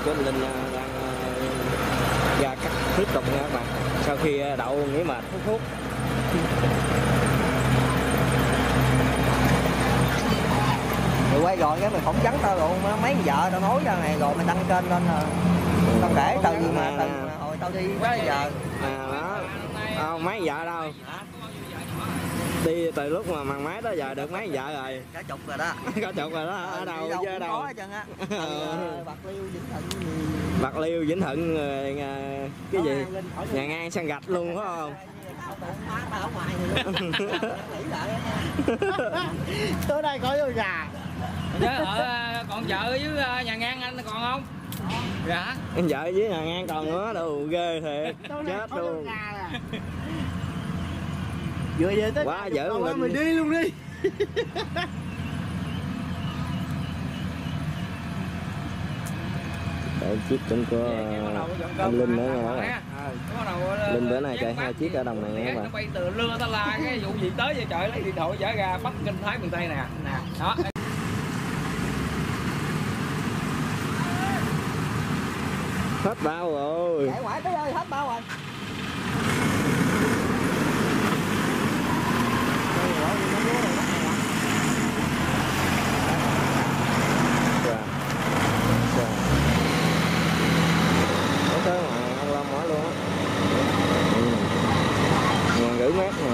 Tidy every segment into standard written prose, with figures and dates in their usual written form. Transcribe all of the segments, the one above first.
của anh Linh đang ra cắt tiếp tục nha các bạn. Sau khi đậu nghỉ mệt hút thuốc. Rồi quay rồi cái mình phỏng vấn tao luôn, mấy vợ tao nói ra này rồi mình đăng kênh lên là tao kể từ hồi tao đi quá giờ. Đó. Mấy vợ đâu? Đi từ lúc mà màn máy tới giờ được mấy vợ rồi? Cả chục rồi đó. Cả chục rồi đó. Ở đâu chứ ở đâu? Có hết trơn á. Bạc Liêu, Vĩnh Thuận, cái gì? Nhà ngang săn gạch luôn phải không? Tới đây có vô gà. Còn chợ với nhà ngang anh còn không? Dạ. Anh vợ với nhà ngang còn nữa, đồ ghê thiệt. Chết luôn. Vừa về tới quá dữ luôn. Mình đi luôn đi. Để chiếc cũng có anh Linh nữa nè. Linh bữa nay chạy 2 chiếc ở đồng này các bạn. Bay từ lưa ta la cái vụ gì tới giờ trời lấy điện thoại trở ra bắt kinh Thái miền Tây nè. Đó. Hết bao rồi. Chạy ngoại tới ơi, hết bao rồi. Tới ngoài ăn Long mỏi luôn á. 1.500 mét nè.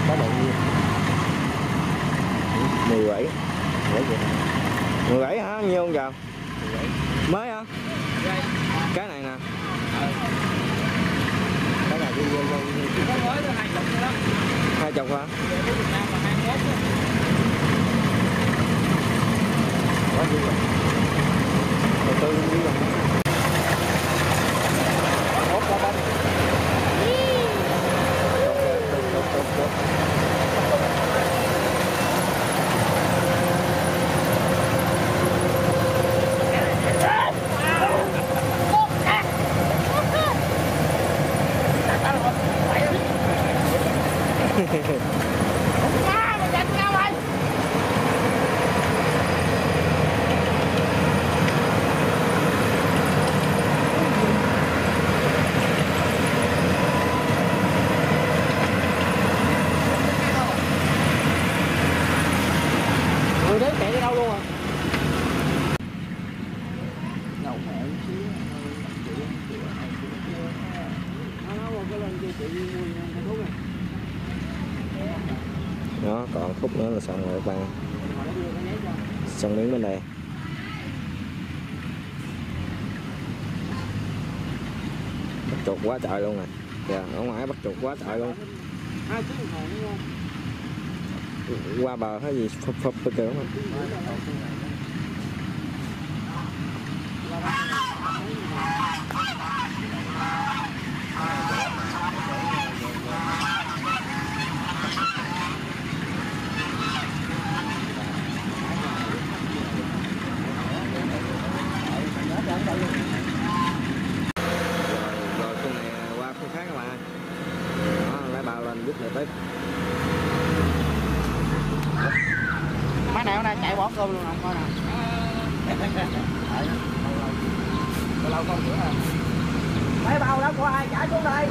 Có độ nhiêu? 17. 17 hả? Nhiêu không giờ? Mới hả? Cái này nè. Cái này đi vô có mới tới 20 nữa đó. 20 hả? Việt Nam là 21 đó. có gì rồi. Đầu tư đi rồi. Hốt qua bên. Người đấy chạy đi đâu luôn à? Nhậu mẹ xíu. Nó một cái lần chị mua cái thuốc này. Đó, còn khúc nữa là xong rồi các bạn. Xong miếng bên đây. Bắt chuột quá trời luôn nè. Kìa, ở ngoài bắt chuột quá trời luôn. Qua bờ hay gì phập phập kìa đúng không? Rồi con này qua con khác các bạn. Đó, lấy bao lên giúp này tiếp. Má nào nay chạy bỏ cơm luôn không coi nào. Lâu không nữa à. Mấy bao đó của ai chạy xuống đây.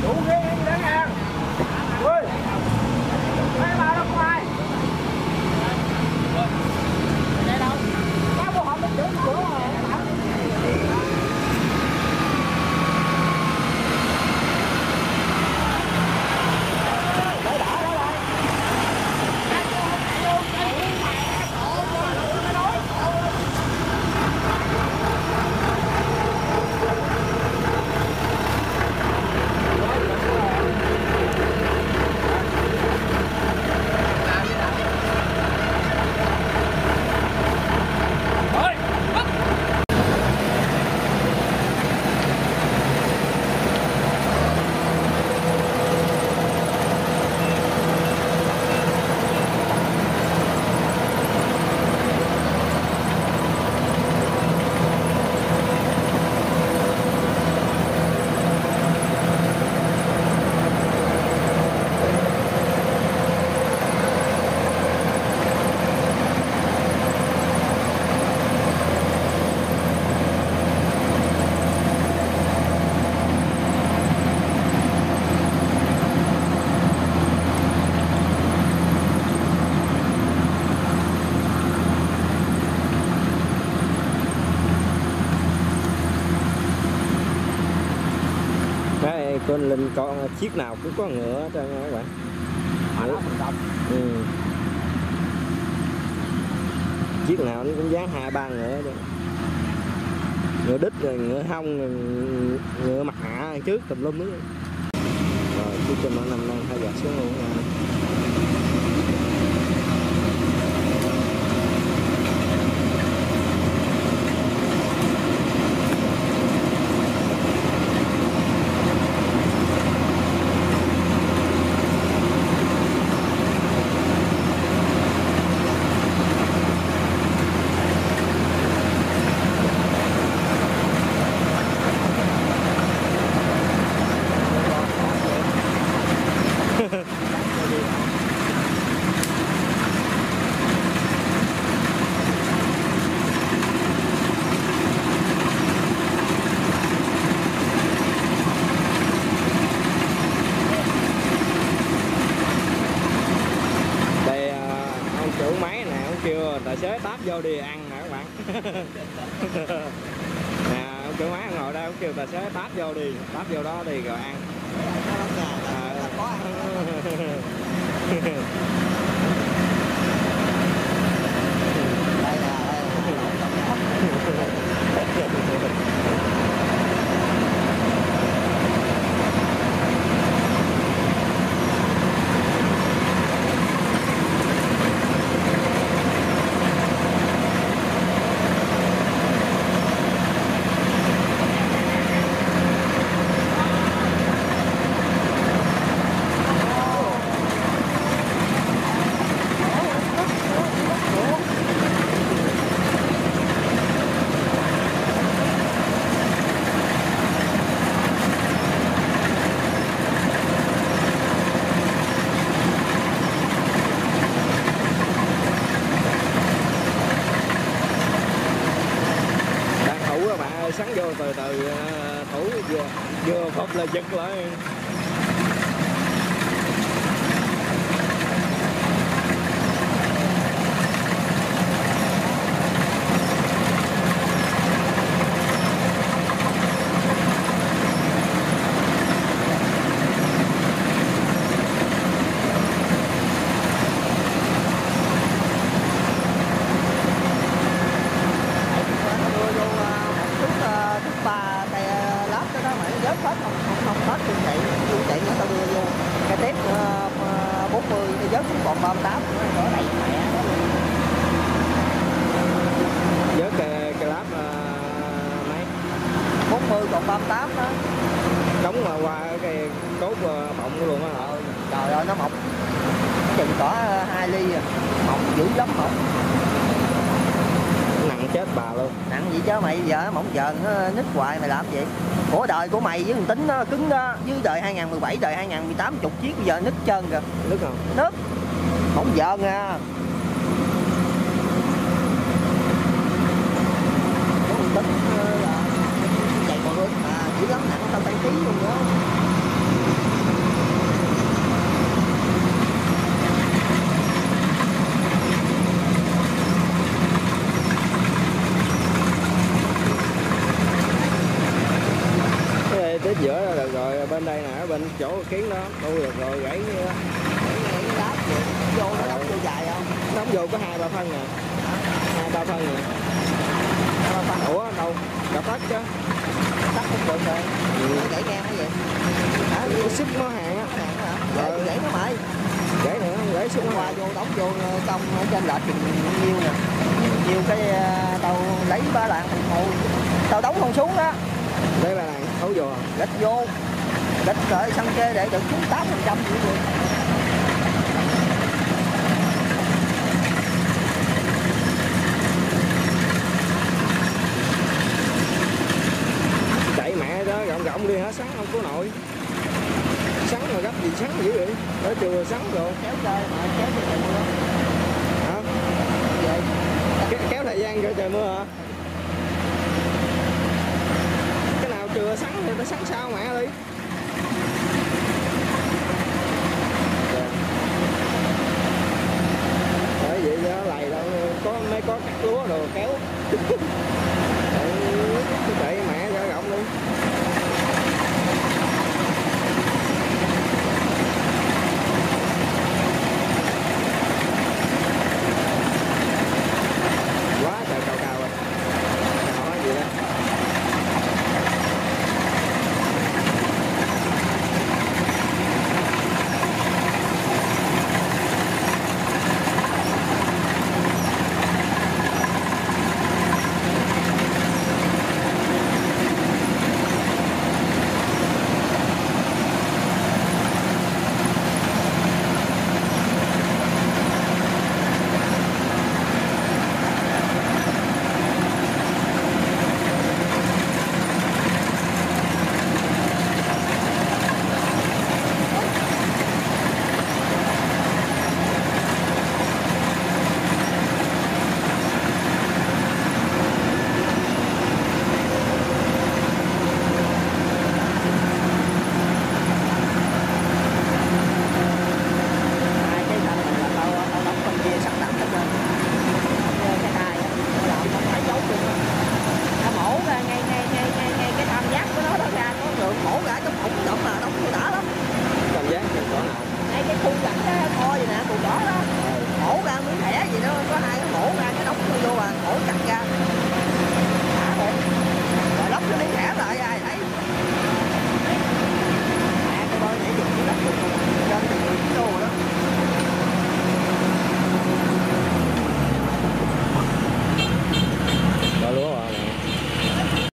Đủ ghê đó nha. Ui. Mấy bao đó của ai? Chạy đâu? Có bộ hộp nó trưởng cửa rồi. đây con Linh con chiếc nào cũng có ngựa hết trơn các bạn. Ừ. Chiếc nào nó cũng dán 2-3 ngựa đó. Ngựa đít rồi ngựa hông rồi ngựa mặt hạ trước tùm lum nữa. Rồi chiếc cho nó năm nay hay gạt xuống luôn nha. Tài xế táp vô đi ăn nè các bạn. Nè ông chủ máy ngồi đây ông kêu tài xế táp vô đi, táp vô đó đi rồi ăn. Sắn vô từ từ thủ vừa phục là giật lại. Vớt cái láp mấy 40 còn 38 đó. Đóng mà qua cái cốt bọng luôn á hả? Trời ơi nó mọc chừng có 2 ly à. Mọc dữ lắm mọc. Nặng chết bà luôn. Nặng gì chứ mày giờ mỏng dờn nó nít hoài mày làm gì? Của đời của mày với thằng Tính nó cứng đó. Với đời 2017 đời 2018 chục chiếc bây giờ nít trơn kìa. Nít không? Nít. Mỏng dờn à. Tính là chạy còn luôn à, dữ lắm nặng tao tay ký luôn đó. Tới giữa là được rồi, bên đây nè, bên chỗ kiến đó, tôi được rồi, gãy như đó. Gãy đáp vô nó đóng vô dài không? Đóng vô có 2-3 phân nè. 2-3 phân nè. 2-3 phân. Ủa đâu, gặp tắt chứ. Tắt không được rồi. Gãy ngang cái gì? Cái xích nó hàng á. Gãy nó mày. Gãy nữa, gãy xích nó qua vô đóng vô trong ở trên lệch thì nhiêu nè. Nhiều cái tao lấy ba lạng hồ. Tao đóng không xuống đó. Lấy ba lạng thấu vô. Gạch vô. Gạch rồi xăng kê để được xuống 8% vậy luôn. Chạy mẹ đó, rộng đi hả, sắn không có nổi. Sắn mà gấp gì sắn dữ vậy? Tới chưa sắn rồi. Kéo chơi mà kéo cho trời mưa. Hả? Kéo thời gian cho trời mưa hả? Cái nào chưa sắn thì nó sắn sao mẹ đi.